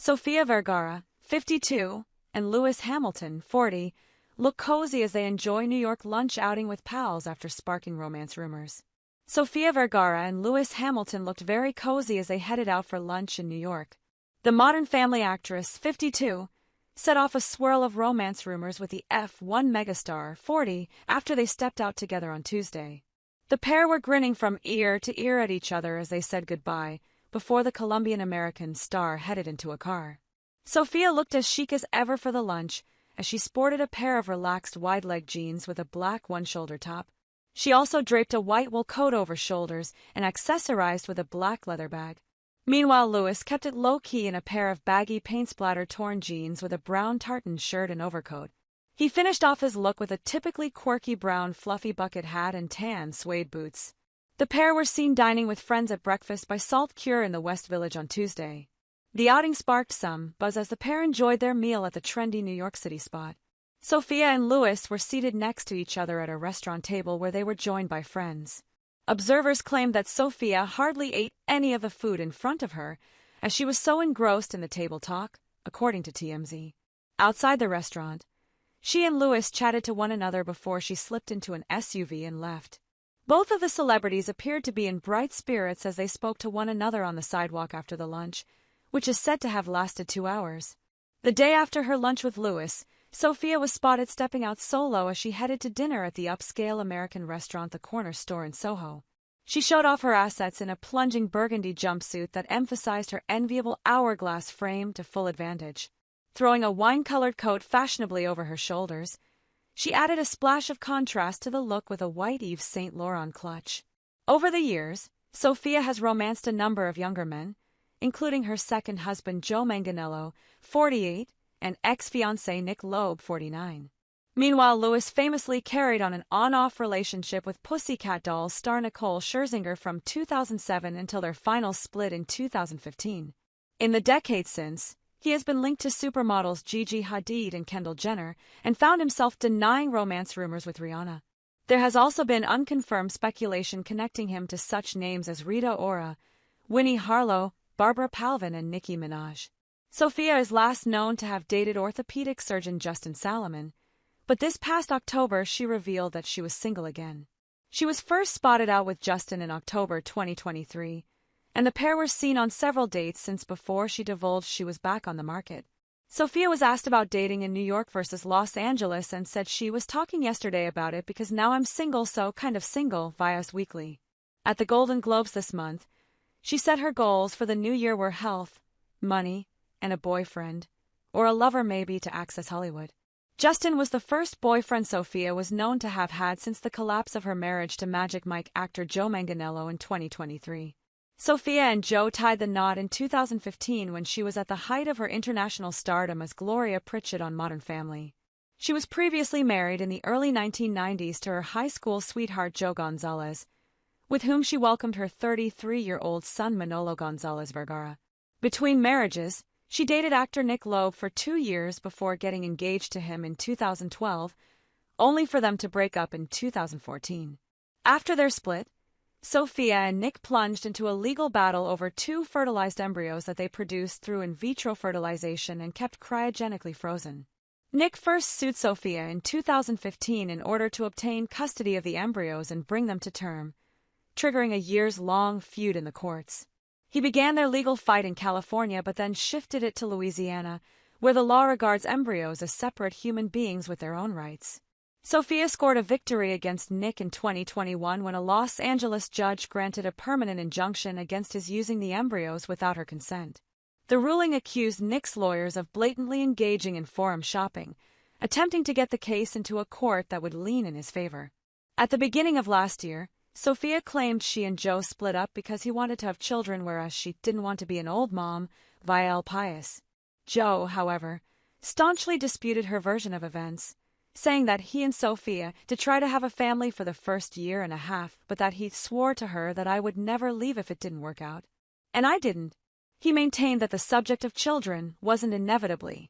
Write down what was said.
Sofia Vergara, 52, and Lewis Hamilton, 40, look cozy as they enjoy New York lunch outing with pals after sparking romance rumors. Sofia Vergara and Lewis Hamilton looked very cozy as they headed out for lunch in New York. The Modern Family actress, 52, set off a swirl of romance rumors with the F1 megastar, 40, after they stepped out together on Tuesday. The pair were grinning from ear to ear at each other as they said goodbye, before the Colombian-American star headed into a car. Sofia looked as chic as ever for the lunch, as she sported a pair of relaxed wide-leg jeans with a black one-shoulder top. She also draped a white wool coat over shoulders and accessorized with a black leather bag. Meanwhile, Lewis kept it low-key in a pair of baggy paint-splattered torn jeans with a brown tartan shirt and overcoat. He finished off his look with a typically quirky brown fluffy bucket hat and tan suede boots. The pair were seen dining with friends at breakfast by Salt Cure in the West Village on Tuesday. The outing sparked some buzz as the pair enjoyed their meal at the trendy New York City spot. Sofia and Lewis were seated next to each other at a restaurant table where they were joined by friends. Observers claimed that Sofia hardly ate any of the food in front of her, as she was so engrossed in the table talk, according to TMZ. Outside the restaurant, she and Lewis chatted to one another before she slipped into an SUV and left. Both of the celebrities appeared to be in bright spirits as they spoke to one another on the sidewalk after the lunch, which is said to have lasted 2 hours. The day after her lunch with Lewis, Sofia was spotted stepping out solo as she headed to dinner at the upscale American restaurant The Corner Store in Soho. She showed off her assets in a plunging burgundy jumpsuit that emphasized her enviable hourglass frame to full advantage. Throwing a wine-colored coat fashionably over her shoulders, she added a splash of contrast to the look with a white Yves Saint Laurent clutch. Over the years, Sofia has romanced a number of younger men, including her second husband Joe Manganiello, 48, and ex-fiancé Nick Loeb, 49. Meanwhile, Lewis famously carried on an on-off relationship with Pussycat Dolls star Nicole Scherzinger from 2007 until their final split in 2015. In the decade since, he has been linked to supermodels Gigi Hadid and Kendall Jenner, and found himself denying romance rumors with Rihanna. There has also been unconfirmed speculation connecting him to such names as Rita Ora, Winnie Harlow, Barbara Palvin, and Nicki Minaj. Sofia is last known to have dated orthopedic surgeon Justin Salomon, but this past October she revealed that she was single again. She was first spotted out with Justin in October 2023, and the pair were seen on several dates since before she divulged she was back on the market. Sofia was asked about dating in New York versus Los Angeles and said she was talking yesterday about it because now I'm single, so kind of single, via Us Weekly. At the Golden Globes this month, she said her goals for the new year were health, money, and a boyfriend, or a lover maybe, to access Hollywood. Justin was the first boyfriend Sofia was known to have had since the collapse of her marriage to Magic Mike actor Joe Manganiello in 2023. Sofia and Joe tied the knot in 2015 when she was at the height of her international stardom as Gloria Pritchett on Modern Family. She was previously married in the early 1990s to her high school sweetheart Joe Gonzalez, with whom she welcomed her 33-year-old son Manolo Gonzalez Vergara. Between marriages, she dated actor Nick Loeb for 2 years before getting engaged to him in 2012, only for them to break up in 2014. After their split, Sofia and Nick plunged into a legal battle over 2 fertilized embryos that they produced through in vitro fertilization and kept cryogenically frozen. Nick first sued Sofia in 2015 in order to obtain custody of the embryos and bring them to term, triggering a years-long feud in the courts. He began their legal fight in California but then shifted it to Louisiana, where the law regards embryos as separate human beings with their own rights. Sofia scored a victory against Nick in 2021 when a Los Angeles judge granted a permanent injunction against his using the embryos without her consent. The ruling accused Nick's lawyers of blatantly engaging in forum shopping, attempting to get the case into a court that would lean in his favor. At the beginning of last year, Sofia claimed she and Joe split up because he wanted to have children, whereas she didn't want to be an old mom, via El Pias. Joe, however, staunchly disputed her version of events, saying that he and Sofia did try to have a family for the first year and a half, but that he swore to her that I would never leave if it didn't work out. And I didn't. He maintained that the subject of children wasn't inevitably